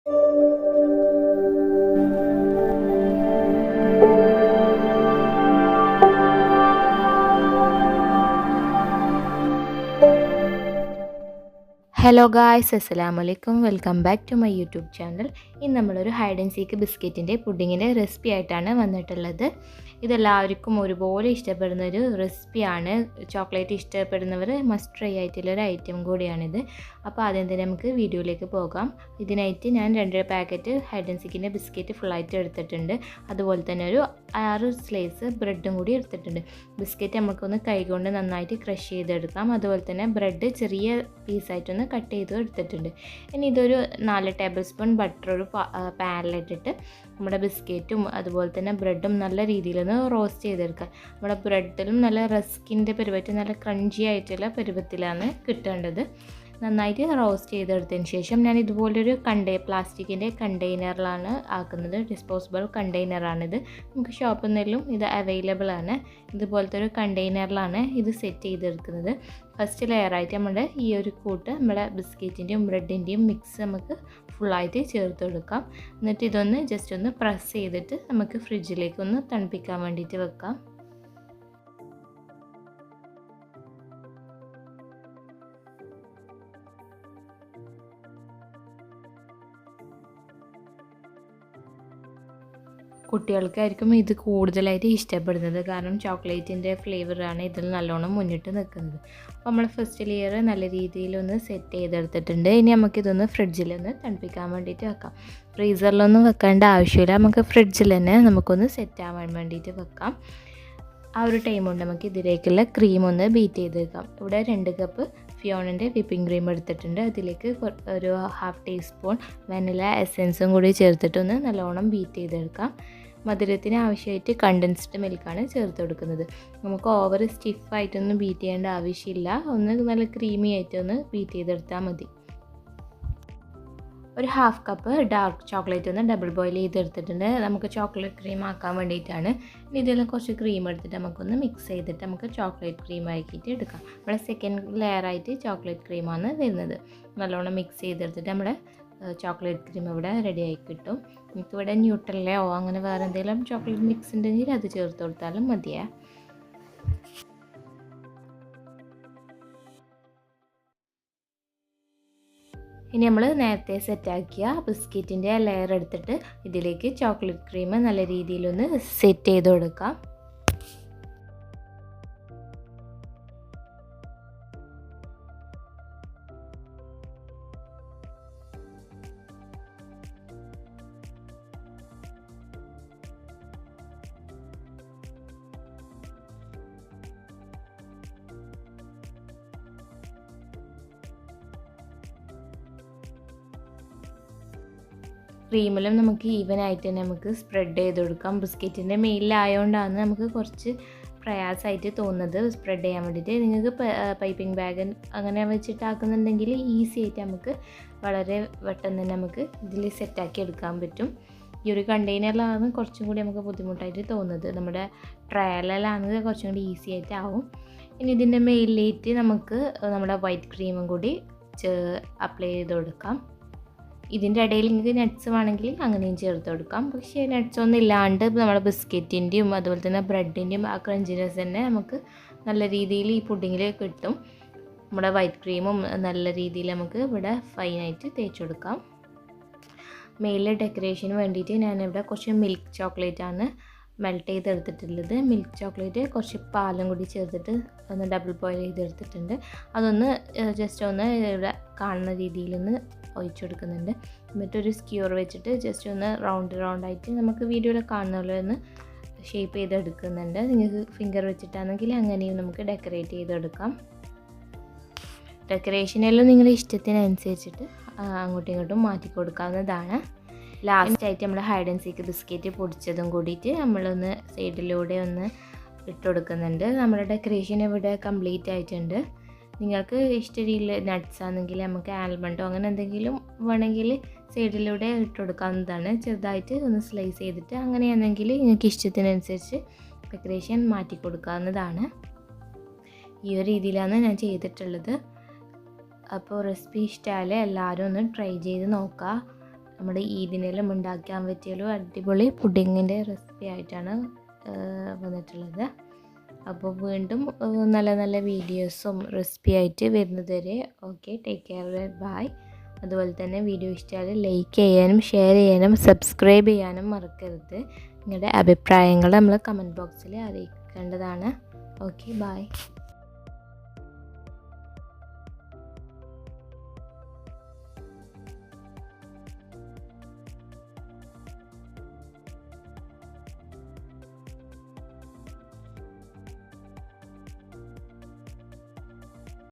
Hello guys, അസ്സലാമു അലൈക്കും. Welcome back to my YouTube channel. ഇന്ന് നമ്മളൊരു ഹൈഡ് ആൻഡ് സീക്ക് ബിസ്ക്കറ്റിൻ്റെ പുഡിങ്ങിൻ്റെ റെസിപ്പി ആയിട്ടാണ് വന്നിട്ടുള്ളത്. ഇതെല്ലാവർക്കും ഒരുപോലെ ഇഷ്ടപ്പെടുന്നൊരു റെസിപ്പിയാണ്. ചോക്ലേറ്റ് ഇഷ്ടപ്പെടുന്നവർ മസ്റ്റ് ട്രൈ ആയിട്ടുള്ളൊരു ഐറ്റം കൂടിയാണിത്. അപ്പോൾ ആദ്യം തന്നെ നമുക്ക് വീഡിയോയിലേക്ക് പോകാം. ഇതിനായിട്ട് ഞാൻ 2 പാക്കറ്റ് ഹൈഡ് ആൻഡ് സീക്കിൻ്റെ ബിസ്ക്കറ്റ് ഫുള്ളായിട്ട് എടുത്തിട്ടുണ്ട്. അതുപോലെ തന്നെ ഒരു 6 സ്ലൈസ് ബ്രെഡും കൂടി എടുത്തിട്ടുണ്ട്. ബിസ്ക്കറ്റ് നമുക്കൊന്ന് കൈകൊണ്ട് നന്നായിട്ട് ക്രഷ് ചെയ്തെടുക്കാം. അതുപോലെ തന്നെ ബ്രെഡ് ചെറിയ പീസായിട്ടൊന്ന് കട്ട് ചെയ്ത് എടുത്തിട്ടുണ്ട്. ഇനി ഇതൊരു 4 ടേബിൾ സ്പൂൺ ബട്ടർ ഒരു പാനിലിട്ടിട്ട് നമ്മുടെ ബിസ്ക്കറ്റും അതുപോലെ തന്നെ ബ്രെഡും നല്ല രീതിയിലൊന്ന് റോസ്റ്റ് ചെയ്തെടുക്കുക. നമ്മുടെ ബ്രെഡിലും നല്ല റസ്കിൻ്റെ പരുവത്തിൽ നല്ല ക്രഞ്ചി ആയിട്ടുള്ള പരുവത്തിലാണ് കിട്ടേണ്ടത്. നന്നായിട്ട് റോസ്റ്റ് ചെയ്തെടുത്തതിന് ശേഷം ഞാൻ ഇതുപോലൊരു പ്ലാസ്റ്റിക്കിൻ്റെ കണ്ടെയ്നറിലാണ് ആക്കുന്നത്. ഡിസ്പോസിബിൾ കണ്ടെയ്നറാണിത്. നമുക്ക് ഷോപ്പിൽ നിന്നും ഇത് അവൈലബിൾ ആണ്. ഇതുപോലത്തെ ഒരു കണ്ടെയ്നറിലാണ് ഇത് സെറ്റ് ചെയ്തെടുക്കുന്നത്. ഫസ്റ്റ് ലെയറായിട്ട് നമ്മുടെ ഈ ഒരു കൂട്ട് നമ്മുടെ ബിസ്ക്കറ്റിൻ്റെയും ബ്രെഡിൻ്റെയും മിക്സ് നമുക്ക് ഫുള്ളായിട്ട് ചേർത്ത് കൊടുക്കാം. എന്നിട്ട് ഇതൊന്ന് ജസ്റ്റ് ഒന്ന് പ്രസ് ചെയ്തിട്ട് നമുക്ക് ഫ്രിഡ്ജിലേക്ക് ഒന്ന് തണുപ്പിക്കാൻ വേണ്ടിയിട്ട് വെക്കാം. കുട്ടികൾക്കായിരിക്കും ഇത് കൂടുതലായിട്ട് ഇഷ്ടപ്പെടുന്നത്. കാരണം ചോക്ലേറ്റിൻ്റെ ഫ്ലേവറാണ് ഇതിൽ നല്ലോണം മുന്നിട്ട് നിൽക്കുന്നത്. അപ്പോൾ നമ്മൾ ഫസ്റ്റ് ലെയർ നല്ല രീതിയിലൊന്ന് സെറ്റ് ചെയ്തെടുത്തിട്ടുണ്ട്. ഇനി നമുക്കിതൊന്ന് ഫ്രിഡ്ജിലൊന്ന് തണുപ്പിക്കാൻ വേണ്ടിയിട്ട് വെക്കാം. ഫ്രീസറിലൊന്നും വെക്കേണ്ട ആവശ്യമില്ല. നമുക്ക് ഫ്രിഡ്ജിൽ തന്നെ നമുക്കൊന്ന് സെറ്റ് ആവാൻ വേണ്ടിയിട്ട് വെക്കാം. ആ ഒരു ടൈം കൊണ്ട് നമുക്ക് ഇതിലേക്കുള്ള ക്രീം ഒന്ന് ബീറ്റ് ചെയ്തെടുക്കാം. ഇവിടെ 2 കപ്പ് ഫിയോണിൻ്റെ വിപ്പിംഗ് ക്രീം എടുത്തിട്ടുണ്ട്. അതിലേക്ക് ഒരു 1/2 ടീസ്പൂൺ വാനില എസെൻസും കൂടി ചേർത്തിട്ടൊന്ന് നല്ലോണം ബീറ്റ് ചെയ്തെടുക്കാം. മധുരത്തിന് ആവശ്യമായിട്ട് കണ്ടൻസ്ഡ് മിൽക്കാണ് ചേർത്ത് കൊടുക്കുന്നത്. നമുക്ക് ഓവർ സ്റ്റിഫായിട്ടൊന്നും ബീറ്റ് ചെയ്യേണ്ട ആവശ്യമില്ല. ഒന്ന് നല്ല ക്രീമി ആയിട്ടൊന്ന് ബീറ്റ് ചെയ്തെടുത്താൽ മതി. ഒരു 1/2 കപ്പ് ഡാർക്ക് ചോക്ലേറ്റ് ഒന്ന് ഡബിൾ ബോയിൽ ചെയ്തെടുത്തിട്ടുണ്ട്. നമുക്ക് ചോക്ലേറ്റ് ക്രീം ആക്കാൻ വേണ്ടിയിട്ടാണ്. ഇനി ഇതെല്ലാം കുറച്ച് ക്രീം എടുത്തിട്ട് നമുക്കൊന്ന് മിക്സ് ചെയ്തിട്ട് നമുക്ക് ചോക്ലേറ്റ് ക്രീം ആക്കിയിട്ട് എടുക്കാം. നമ്മുടെ സെക്കൻഡ് ലെയറായിട്ട് ചോക്ലേറ്റ് ക്രീമാണ് വരുന്നത്. നല്ലോണം മിക്സ് ചെയ്തെടുത്തിട്ട് നമ്മുടെ ചോക്ലേറ്റ് ക്രീം ഇവിടെ റെഡി ആയി കിട്ടും. നമുക്കിവിടെ ന്യൂട്രലയോ അങ്ങനെ വേറെ എന്തെങ്കിലും ചോക്ലേറ്റ് മിക്സ് ഉണ്ടെങ്കിൽ അത് ചേർത്ത് കൊടുത്താലും മതിയേ. ഇനി നമ്മൾ നേരത്തെ സെറ്റാക്കിയ ബിസ്ക്കറ്റിൻ്റെ ലെയർ എടുത്തിട്ട് ഇതിലേക്ക് ചോക്ലേറ്റ് ക്രീം നല്ല രീതിയിലൊന്ന് സെറ്റ് ചെയ്ത് കൊടുക്കാം. ക്രീമിലും നമുക്ക് ഈവനായിട്ട് തന്നെ നമുക്ക് സ്പ്രെഡ് ചെയ്ത് കൊടുക്കാം. ബിസ്ക്കറ്റിൻ്റെ മെയിലായതുകൊണ്ടാണ് നമുക്ക് കുറച്ച് പ്രയാസമായിട്ട് തോന്നുന്നത് സ്പ്രെഡ് ചെയ്യാൻ വേണ്ടിയിട്ട്. നിങ്ങൾക്ക് പൈപ്പിംഗ് ബാഗ് അങ്ങനെ വെച്ചിട്ടാക്കുന്നുണ്ടെങ്കിൽ ഈസി ആയിട്ട് നമുക്ക് വളരെ പെട്ടെന്ന് തന്നെ നമുക്ക് ഇതിൽ സെറ്റാക്കി എടുക്കാൻ പറ്റും. ഈ ഒരു കണ്ടെയ്നറിലാണ് കുറച്ചും കൂടി നമുക്ക് ബുദ്ധിമുട്ടായിട്ട് തോന്നുന്നത്. നമ്മുടെ ട്രയലിലാണെങ്കിൽ കുറച്ചും കൂടി ഈസി ആയിട്ടാവും. ഇനി ഇതിൻ്റെ മെയിലായിട്ട് നമുക്ക് നമ്മുടെ വൈറ്റ് ക്രീമും കൂടി അപ്ലൈ ചെയ്ത് കൊടുക്കാം. ഇതിൻ്റെ ഇടയിൽ നിങ്ങൾക്ക് നട്ട്സ് വേണമെങ്കിൽ അങ്ങനെയും ചേർത്ത് കൊടുക്കാം. പക്ഷേ നട്ട്സ് ഒന്നും ഇല്ലാണ്ട് നമ്മുടെ ബിസ്ക്കറ്റിൻ്റെയും അതുപോലെ തന്നെ ബ്രെഡിൻ്റെയും ആ ക്രഞ്ചിനെസ് തന്നെ നമുക്ക് നല്ല രീതിയിൽ ഈ പുഡിങ്ങിൽ കിട്ടും. നമ്മുടെ വൈറ്റ് ക്രീമും നല്ല രീതിയിൽ നമുക്ക് ഇവിടെ ഫൈനായിട്ട് തേച്ച് കൊടുക്കാം. മേലിലെ ഡെക്കറേഷന് വേണ്ടിയിട്ട് ഞാനിവിടെ കുറച്ച് മിൽക്ക് ചോക്ലേറ്റാണ് മെൽറ്റ് ചെയ്തെടുത്തിട്ടുള്ളത്. മിൽക്ക് ചോക്ലേറ്റ് കുറച്ച് പാലും കൂടി ചേർത്തിട്ട് ഒന്ന് ഡബിൾ ബോയിൽ ചെയ്തെടുത്തിട്ടുണ്ട്. അതൊന്ന് ജസ്റ്റ് ഒന്ന് ഇവിടെ കാണുന്ന രീതിയിലൊന്ന് ഒഴിച്ചു കൊടുക്കുന്നുണ്ട്. എന്നിട്ടൊരു സ്ക്യൂർ വെച്ചിട്ട് ജസ്റ്റ് ഒന്ന് റൗണ്ടായിട്ട് നമുക്ക് വീഡിയോയിൽ കാണുന്ന പോലെ ഒന്ന് ഷേപ്പ് ചെയ്തെടുക്കുന്നുണ്ട്. നിങ്ങൾക്ക് ഫിംഗർ വെച്ചിട്ടാണെങ്കിൽ അങ്ങനെയും നമുക്ക് ഡെക്കറേറ്റ് ചെയ്തെടുക്കാം. ഡെക്കറേഷനെല്ലാം നിങ്ങളുടെ ഇഷ്ടത്തിനനുസരിച്ചിട്ട് അങ്ങോട്ടും ഇങ്ങോട്ടും മാറ്റി കൊടുക്കാവുന്നതാണ്. ലാസ്റ്റായിട്ട് നമ്മൾ ഹൈഡ് ആൻഡ് സീക്ക് ബിസ്ക്കറ്റ് പൊടിച്ചതും കൂടിയിട്ട് നമ്മളൊന്ന് സൈഡിലൂടെ ഒന്ന് ഇട്ട് കൊടുക്കുന്നുണ്ട്. നമ്മുടെ ഡെക്കറേഷൻ ഇവിടെ കംപ്ലീറ്റ് ആയിട്ടുണ്ട്. നിങ്ങൾക്ക് ഇഷ്ടമുള്ള നട്ട്സ് ആണെങ്കിൽ നമുക്ക് ആൽമണ്ടോ അങ്ങനെ എന്തെങ്കിലും വേണമെങ്കിൽ സൈഡിലൂടെ ഇട്ട് കൊടുക്കാവുന്നതാണ്. ചെറുതായിട്ട് ഒന്ന് സ്ലൈസ് ചെയ്തിട്ട് അങ്ങനെയാണെങ്കിൽ നിങ്ങൾക്ക് ഇഷ്ടത്തിനനുസരിച്ച് ഡെക്കറേഷൻ മാറ്റി കൊടുക്കാവുന്നതാണ്. ഈ ഒരു രീതിയിലാണ് ഞാൻ ചെയ്തിട്ടുള്ളത്. അപ്പോൾ റെസിപ്പി ഇഷ്ടമായാൽ എല്ലാവരും ഒന്ന് ട്രൈ ചെയ്ത് നോക്കുക. നമ്മുടെ ഈദിനെല്ലാം ഉണ്ടാക്കാൻ പറ്റിയൊരു അടിപൊളി പുഡിങ്ങിൻ്റെ റെസിപ്പി ആയിട്ടാണ് വന്നിട്ടുള്ളത്. അപ്പോൾ വീണ്ടും നല്ല നല്ല വീഡിയോസും റെസിപ്പി ആയിട്ട് വരുന്നത് വരെ ഓക്കെ, ടേക്ക് കെയർ, ബൈ. അതുപോലെ തന്നെ വീഡിയോ ഇഷ്ടമായാൽ ലൈക്ക് ചെയ്യാനും ഷെയർ ചെയ്യാനും സബ്സ്ക്രൈബ് ചെയ്യാനും മറക്കരുത്. നിങ്ങളുടെ അഭിപ്രായങ്ങൾ നമ്മൾ കമൻറ്റ് ബോക്സിൽ അറിയിക്കേണ്ടതാണ്. Okay, by.